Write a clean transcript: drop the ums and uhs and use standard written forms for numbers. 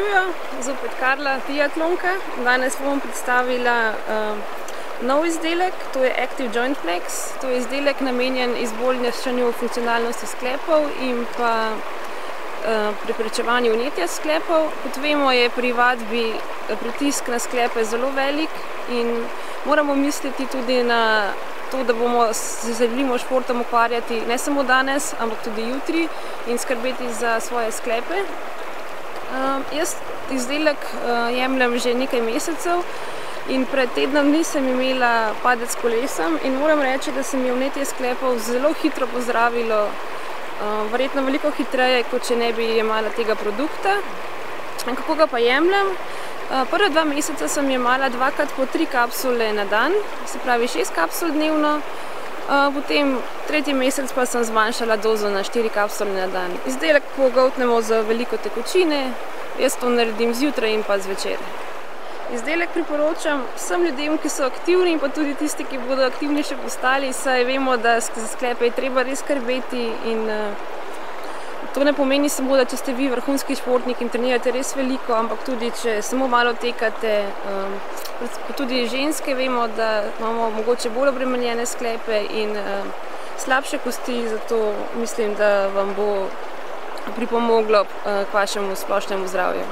Živijo, zopet Karla, triatlonka. Danes bom predstavila nov izdelek, to je Active Joint Flex. To je izdelek namenjen izboljšanju funkcionalnosti sklepov in pa preprečevanju vnetja sklepov. Kot vemo, je pri vadbi pritisk na sklepe zelo velik in moramo misliti tudi na to, da se želimo športom ukvarjati ne samo danes, ampak tudi jutri in skrbeti za svoje sklepe. Jaz izdelek jemljem že nekaj mesecev in pred tednom nisem imela padec kolesom in moram reči, da se mi je vnetje sklepov zelo hitro pozdravilo, verjetno veliko hitreje, kot če ne bi jemala tega produkta. Kako ga pa jemljem? Prva 2 meseca sem jemala 2x po 3 kapsule na dan, se pravi 6 kapsul dnevno. Potem 3. mesec pa sem zmanjšala dozo na 4 kapsule na dan. Izdelek pogoltnemo z veliko tekočine, jaz to naredim zjutraj in pa zvečer. Izdelek priporočam vsem ljudem, ki so aktivni in pa tudi tisti, ki bodo aktivni še postali, saj vemo, da za sklepe je treba res skrbeti in to ne pomeni samo, da če ste vi vrhunski športnik in trenirate res veliko, ampak tudi, če samo malo tekate. Tudi ženske vemo, da imamo mogoče bolj obremenjene sklepe in slabše kosti, zato mislim, da vam bo pripomoglo k vašemu splošnemu zdravju.